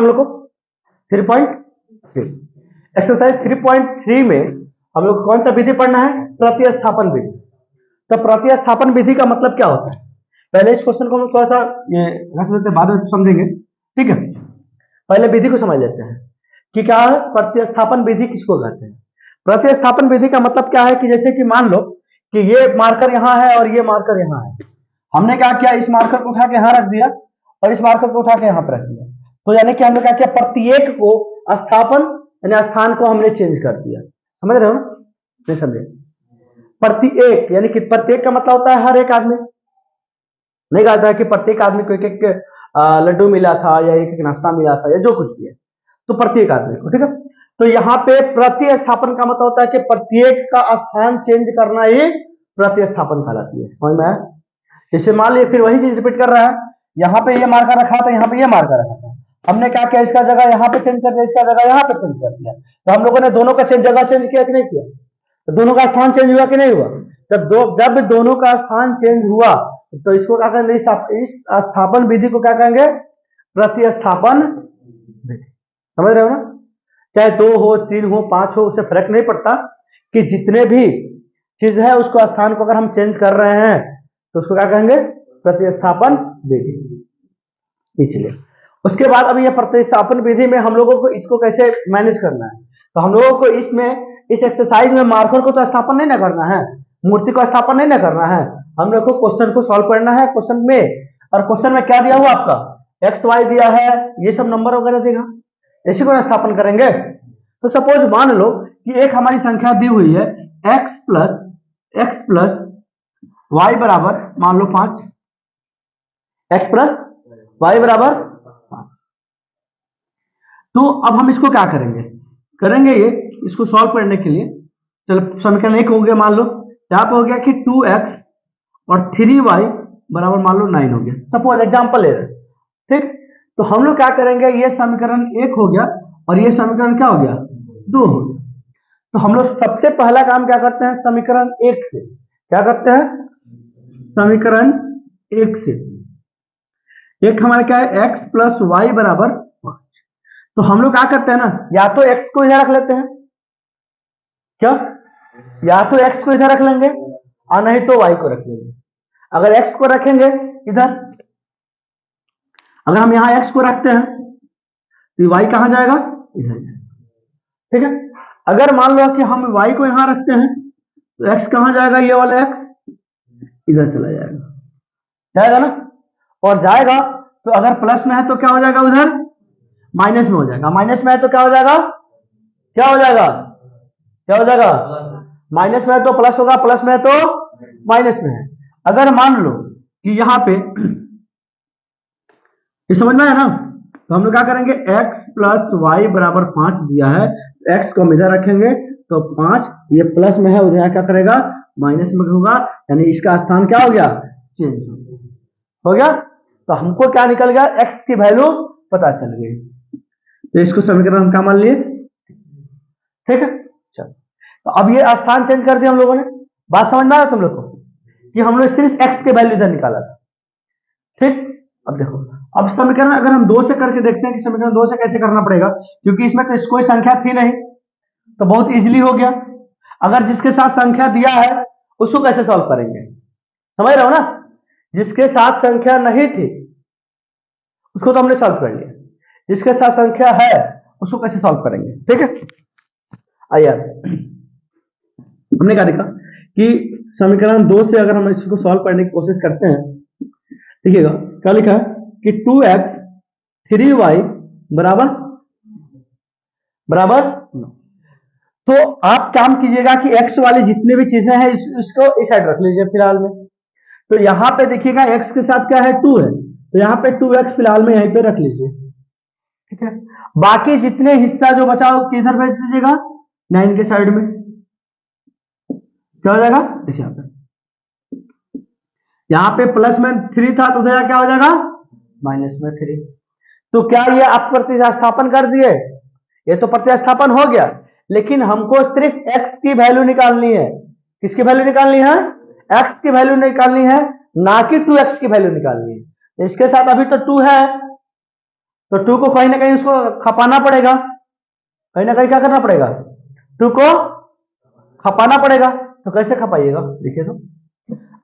हम लोग को 3.3 एक्सरसाइज 3.3 में हम लोग कौन सा विधि पढ़ना है? प्रतिस्थापन विधि। तो प्रतिस्थापन विधि का मतलब क्या होता है? पहले इस क्वेश्चन को हम थोड़ा सा ये रख लेते हैं, बाद में समझेंगे, ठीक है। पहले विधि को समझ लेते हैं कि क्या है प्रतिस्थापन विधि, किसको कहते हैं। प्रतिस्थापन विधि का मतलब क्या है कि जैसे कि मान लो कि ये मार्कर यहाँ है और ये मार्कर यहाँ है, हमने क्या किया, इस मार्कर को उठा के यहाँ रख दिया और इस मार्कर को उठा के यहाँ पर रख दिया। तो यानी कि हमने क्या किया, प्रत्येक को स्थापन यानी स्थान को हमने चेंज कर दिया। समझ रहे हो? नहीं समझे? प्रत्येक यानी कि प्रत्येक का मतलब होता है हर एक आदमी, नहीं कहता है कि प्रत्येक आदमी को एक एक लड्डू मिला था या एक एक नाश्ता मिला था या जो कुछ भी है, तो प्रत्येक आदमी को, ठीक है। तो यहाँ पे प्रतिस्थापन का मतलब होता है कि प्रत्येक का स्थान चेंज करना ही प्रतिस्थापन कहलाती है। समझ में आया? जैसे मान लीजिए फिर वही चीज रिपीट कर रहा है, यहाँ पे ये मार्कर रखा था, यहाँ पे ये मार्कर रखा था, हमने क्या किया, इसका जगह यहाँ पे चेंज कर दिया, इसका जगह यहाँ पे चेंज कर दिया। तो हम लोगों ने दोनों का जगह चेंज किया कि नहीं किया? तो दोनों का स्थान चेंज हुआ कि नहीं हुआ? जब दोनों का स्थान चेंज हुआ तो इसको क्या कहेंगे, इस स्थापन विधि को क्या कहेंगे? प्रतिस्थापन विधि। समझ रहे हो ना? चाहे 2 हो, 3 हो, 5 हो, उससे फर्क नहीं पड़ता कि जितने भी चीज है उसको स्थान को अगर हम चेंज कर रहे हैं तो उसको क्या कहेंगे? प्रतिस्थापन विधि। चलिए उसके बाद अब ये प्रतिस्थापन विधि में हम लोगों को इसको कैसे मैनेज करना है, तो हम लोगों को इस एक्सरसाइज में मार्कर को तो स्थापन नहीं ना करना है, मूर्ति को स्थापन नहीं ना करना है, हम लोग को क्वेश्चन को सॉल्व करना है। क्वेश्चन में, और क्वेश्चन में क्या दिया हुआ आपका, एक्स वाई दिया है, ये सब नंबर वगैरह देगा, इसी को स्थापन करेंगे। तो सपोज मान लो कि एक हमारी संख्या दी हुई है x प्लस वाई बराबर मान लो 5, x प्लस वाई बराबर 5। तो अब हम इसको क्या करेंगे ये इसको सॉल्व करने के लिए, चलो समीकरण 1 हो गया, मान लो यहाँ पे हो गया कि 2x और 3y बराबर मान लो 9 हो गया, सपोज एग्जांपल ले रहे हैं, ठीक। तो हम लोग क्या करेंगे, ये समीकरण 1 हो गया और ये समीकरण क्या हो गया, 2 हो गया। तो हम लोग सबसे पहला काम क्या करते हैं, समीकरण 1 से क्या करते हैं, समीकरण 1 से एक हमारा क्या है, x प्लस वाई बराबर 5। तो हम लोग क्या करते हैं ना, या तो x को इधर रख लेते हैं, क्या, या तो x को इधर रख लेंगे और नहीं तो y को रख लेंगे। अगर x को रखेंगे इधर, अगर हम यहां x को रखते हैं तो y कहां जाएगा, इधर जाएगा, ठीक है। अगर मान लो कि हम y को यहां रखते हैं तो x कहां जाएगा, ये वाला x इधर चला जाएगा ना, और जाएगा तो अगर प्लस में है तो क्या हो जाएगा, उधर माइनस में हो जाएगा, माइनस में है तो क्या हो जाएगा, क्या हो जाएगा, माइनस में है तो प्लस होगा, प्लस में है तो माइनस में है। अगर मान लो कि यहाँ पे ये समझ में है ना, तो हम लोग क्या करेंगे, x प्लस वाई बराबर 5 दिया है, x को हम इधर रखेंगे तो 5, ये प्लस में है उधर क्या करेगा, माइनस में होगा, यानी इसका स्थान क्या हो गया, चेंज हो गया। तो हमको क्या निकल गया, x की वैल्यू पता चल गई, तो इसको समीकरण हम क्या मान लिए, ठीक है। चलो तो अब ये स्थान चेंज कर दिया हम लोगों ने, बात समझ में आया तुम लोग को कि हम लोग सिर्फ x के वैल्यू इधर निकाला था, ठीक। अब देखो, अब समीकरण अगर हम 2 से करके देखते हैं कि समीकरण 2 से कैसे करना पड़ेगा, क्योंकि इसमें तो कोई संख्या थी नहीं तो बहुत इजीली हो गया। अगर जिसके साथ संख्या दिया है उसको कैसे सॉल्व करेंगे, समझ रहे हो ना, जिसके साथ संख्या नहीं थी उसको तो हमने सॉल्व कर लिया, जिसके साथ संख्या है उसको कैसे सॉल्व करेंगे, ठीक है। आइए हमने क्या देखा कि समीकरण 2 से अगर हम इसको सॉल्व करने की कोशिश करते हैं, देखिएगा क्या लिखा है कि 2x 3y बराबर 9। तो आप काम कीजिएगा कि x वाली जितने भी चीजें हैं इसको इस साइड रख लीजिए फिलहाल में। तो यहां पे देखिएगा x के साथ क्या है, 2 है, तो यहाँ पे 2x फिलहाल में यहीं पे रख लीजिए, ठीक है। बाकी जितने हिस्सा जो बचा हो किधर भेज दीजिएगा, 9 के साइड में, क्या हो जाएगा, देखिए यहाँ पे प्लस में 3 था तो उधर क्या हो जाएगा, माइनस में 3। तो क्या ये आप प्रतिस्थापन कर दिए, ये तो प्रतिस्थापन हो गया, लेकिन हमको सिर्फ x की वैल्यू निकालनी है, किसकी वैल्यू निकालनी है, x की वैल्यू निकालनी है, ना कि 2x की वैल्यू निकालनी है। इसके साथ अभी तो 2 है तो 2 को कहीं ना कहीं उसको खपाना पड़ेगा, कहीं ना कहीं क्या करना पड़ेगा, 2 को खपाना पड़ेगा। तो कैसे खपाइएगा, देखिए तो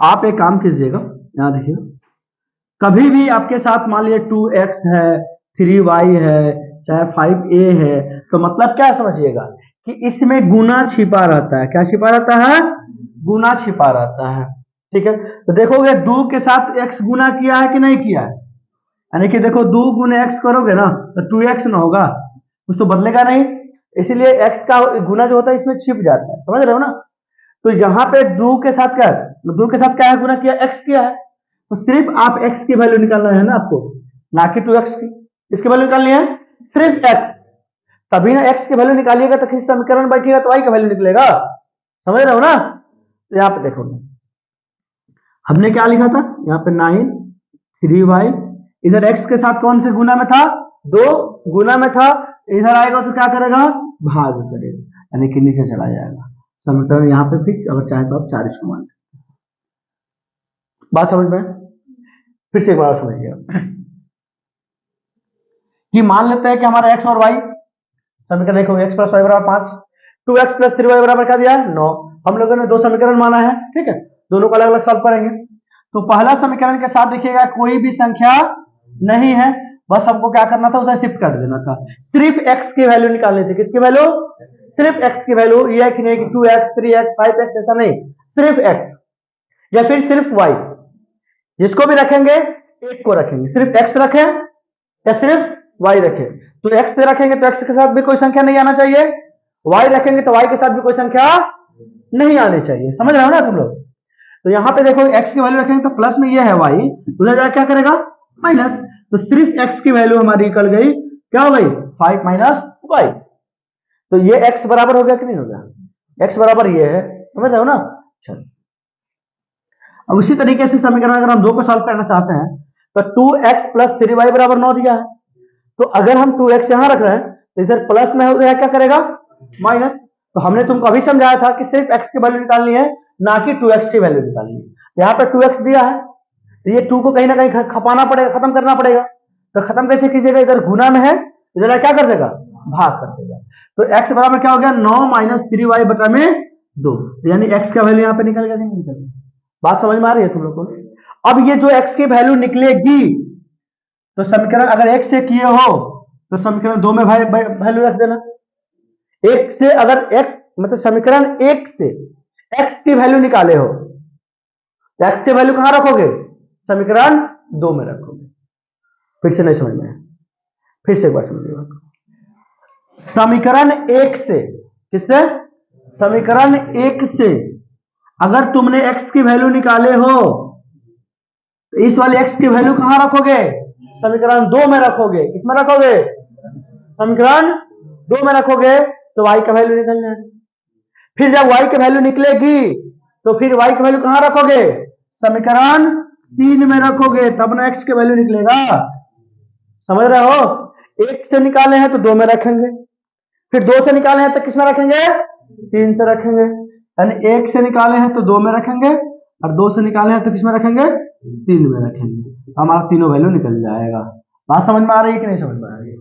आप एक काम कीजिएगा, यहां देखिए, कभी भी आपके साथ मान लीजिए 2x है, 3y है, चाहे 5a है, तो मतलब क्या समझिएगा कि इसमें गुना छिपा रहता है। क्या छिपा रहता है, गुना छिपा रहता है। ठीक है, तो देखोगे 2 के साथ x गुना किया है कि नहीं किया है, यानी कि देखो 2 गुने x करोगे ना तो 2x ना होगा, कुछ तो बदलेगा नहीं, इसीलिए x का गुना जो होता है इसमें छिप जाता है, समझ रहे हो ना। तो यहाँ पे 2 के साथ क्या है, 2 के साथ क्या है, गुना किया, x किया है, तो सिर्फ आप x की वैल्यू निकालना है ना आपको, ना कि 2x की। इसकी वैल्यू निकालनी है सिर्फ x, तभी ना x की वैल्यू निकालिएगा तो किसी समीकरण बैठेगा तो y का वैल्यू निकलेगा, समझ रहे हो ना। तो यहाँ पे देखो हमने क्या लिखा था, यहाँ पे 9 3y, इधर x के साथ कौन से गुना में था, 2 गुना में था, इधर आएगा तो क्या करेगा, भाग करेगा, यानी कि नीचे चला जाएगा समीकरण यहाँ पे फिक्स। अगर चाहे तो आप 4 इसको मान सकते, बात समझ में। फिर से एक बार समझिएगा कि मान लेते हैं कि हमारा x और y समीकरण देखो, x प्लस वाई बराबर 5, 2x प्लस 3y बराबर क्या दिया है 9। हम लोगों ने 2 समीकरण माना है, ठीक है, दोनों को अलग अलग सॉल्व करेंगे। तो पहला समीकरण के साथ देखिएगा कोई भी संख्या नहीं है, बस हमको क्या करना था, उसे शिफ्ट कर देना था, सिर्फ x की वैल्यू निकालनी थी। किसकी वैल्यू, सिर्फ x की वैल्यू, ये कि नहीं कि 2x 3x 5x ऐसा नहीं, सिर्फ x या फिर सिर्फ y, जिसको भी रखेंगे एक को रखेंगे, सिर्फ x रखें या सिर्फ y रखें। तो x से रखेंगे तो x के साथ भी कोई संख्या नहीं आना चाहिए, y रखेंगे तो y के साथ भी कोई संख्या नहीं आनी चाहिए, समझ रहे हो ना तुम लोग। तो यहाँ पे देखो x की वैल्यू रखेंगे तो प्लस में ये है y, उधर जाकर क्या करेगा माइनस, तो सिर्फ x की वैल्यू हमारी निकल गई, क्या हो गई 5 माइनस y। तो ये x बराबर हो गया कि नहीं हो गया, x बराबर ये है, समझ रहे हो ना। चलो अब उसी तरीके से समीकरण अगर हम 2 को सॉल्व करना चाहते हैं तो 2x प्लस 3y बराबर 9 दिया है, तो अगर हम 2x यहां रख रहे हैं तो इधर प्लस में हो गया, क्या करेगा माइनस। तो हमने तुमको अभी समझाया था कि सिर्फ x की वैल्यू निकालनी है, ना कि 2x की वैल्यू निकालनी है। यहाँ पे 2x दिया है, तो ये 2 को कहीं ना कहीं खपाना पड़ेगा, खत्म करना पड़ेगा। तो खत्म कैसे कीजिएगा, इधर गुना में है, इधर क्या कर देगा, भाग कर देगा। तो x बराबर क्या हो गया 9 माइनस 3y बटा में 2, यानी x का वैल्यू यहाँ पे निकल गया, नहीं निकल। बात समझ में आ रही है तुम लोग को। अब ये जो x की वैल्यू निकलेगी, तो समीकरण अगर 1 से किए हो तो समीकरण 2 में वैल्यू रख देना। 1 से अगर एक मतलब समीकरण 1 से x की वैल्यू निकाले हो, x की वैल्यू कहां रखोगे, समीकरण 2 में रखोगे। फिर से नहीं समझ में, फिर से एक बार समझिएगा, समीकरण 1 से, किससे, समीकरण 1 से अगर तुमने x की वैल्यू निकाले हो तो इस वाले x की वैल्यू कहां रखोगे, समीकरण 2 में रखोगे। किसमें रखोगे, समीकरण 2 में रखोगे, तो y का वैल्यू निकलना है। फिर जब y की वैल्यू निकलेगी तो फिर y की वैल्यू कहां रखोगे, समीकरण 3 में रखोगे, तब ना x की वैल्यू निकलेगा, समझ रहे हो। 1 से निकाले हैं तो 2 में रखेंगे, फिर 2 से निकाले हैं तो किसमें रखेंगे, 3 से रखेंगे, यानी 1 से निकाले हैं तो 2 में रखेंगे और 2 से निकाले हैं तो किसमें रखेंगे, 3 में रखेंगे, हमारा तीनों वैल्यू निकल जाएगा। बात समझ में आ रही है कि नहीं समझ में आ रही है,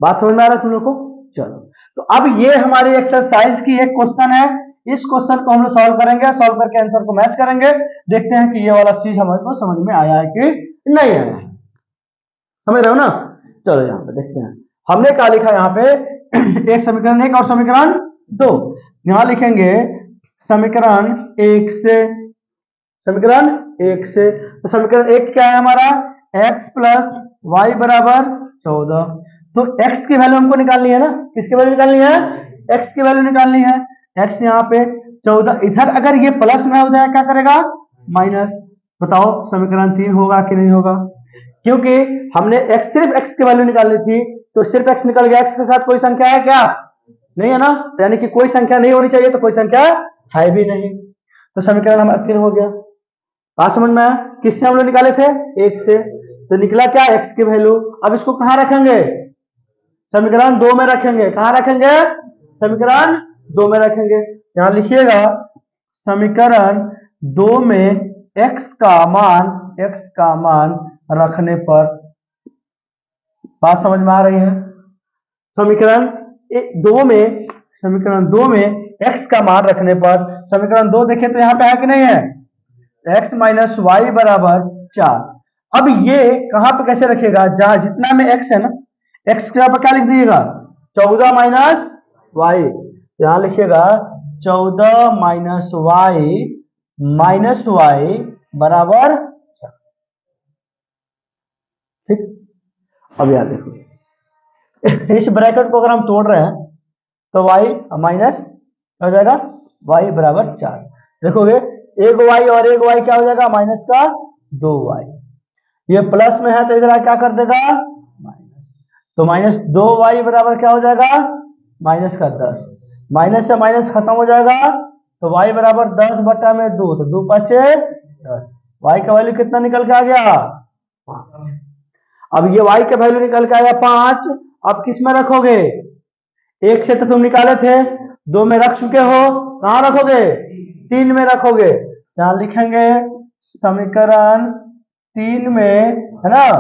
बात समझ में आ रहा है तुम लोग को। चलो तो अब ये हमारी एक्सरसाइज की एक क्वेश्चन है, इस क्वेश्चन को हम लोग सॉल्व करेंगे, सॉल्व करके आंसर को मैच करेंगे, देखते हैं कि ये वाला चीज हमको समझ में आया है कि नहीं आया है, समझ रहे हो ना। चलो यहाँ पे देखते हैं हमने क्या लिखा, यहाँ पे एक समीकरण 1 और समीकरण 2, यहां लिखेंगे समीकरण 1 से, समीकरण 1 से, तो समीकरण 1 क्या है हमारा, x प्लस वाई बराबर 14। तो x की वैल्यू हमको निकालनी है ना, किसकी वैल्यू निकालनी है, x की वैल्यू निकालनी है। x यहाँ पे 14, इधर अगर ये प्लस में हो जाए क्या करेगा माइनस। बताओ समीकरण 3 होगा कि नहीं होगा, क्योंकि हमने x सिर्फ x की वैल्यू निकालनी थी, तो सिर्फ x निकल गया, x के साथ कोई संख्या है क्या, नहीं है ना, यानी कि कोई संख्या नहीं होनी चाहिए, तो कोई संख्या है भी नहीं, तो समीकरण हमारा 3 हो गया। बात समझ में आया, किससे हम लोग निकाले थे, 1 से, तो निकला क्या x की वैल्यू। अब इसको कहां रखेंगे, समीकरण 2 में रखेंगे, कहां रखेंगे, समीकरण 2 में रखेंगे। यहां लिखिएगा समीकरण 2 में x का मान रखने पर बात समझ में आ रही है? समीकरण दो में x का मान रखने पर समीकरण 2 देखें तो यहाँ पे है कि नहीं है? x माइनस वाई बराबर 4। अब ये कहां पे कैसे रखेगा? जहां जितना में x है ना, x के यहाँ पर क्या लिख दीजिएगा? 14 माइनस वाई। यहां लिखिएगा 14 माइनस वाई बराबर 4। ठीक। अब याद देखो, इस ब्रैकेट को अगर हम तोड़ रहे हैं तो y माइनस हो जाएगा y बराबर 4। देखोगे एक y और एक y क्या हो जाएगा? माइनस का 2y। ये प्लस में है तो इधर क्या कर देगा? माइनस। तो माइनस 2y बराबर क्या हो जाएगा? माइनस का 10। माइनस से माइनस खत्म हो जाएगा तो y बराबर 10 बटा में 2, तो 2 5 10। y का वैल्यू कितना निकल के आ गया? 5। अब ये y का वैल्यू निकल के आया 5। अब किस में रखोगे? 1 से तो तुम निकाले थे, 2 में रख चुके हो, कहां रखोगे? 3 में रखोगे। यहां लिखेंगे समीकरण 3 में, है ना,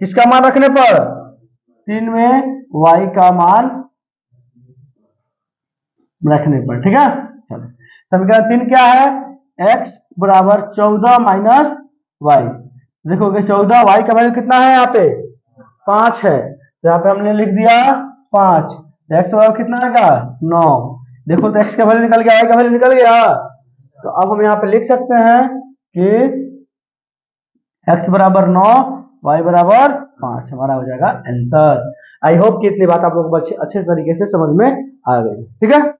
किसका मान रखने पर? 3 में y का मान रखने पर। ठीक है, चलो समीकरण 3 क्या है? x बराबर 14 माइनस वाई। देखोगे 14, y का वैल्यू कितना है? यहाँ पे 5 है, तो यहाँ पे हमने लिख दिया 5। x बराबर कितना आएगा? 9। देखो तो x का वैल्यू निकल गया, y का वैल्यू निकल गया। तो अब हम यहाँ पे लिख सकते हैं कि x बराबर 9, y बराबर 5 हमारा हो जाएगा आंसर। आई होप कि इतनी बात आप लोगों को अच्छे तरीके से समझ में आ गई। ठीक है।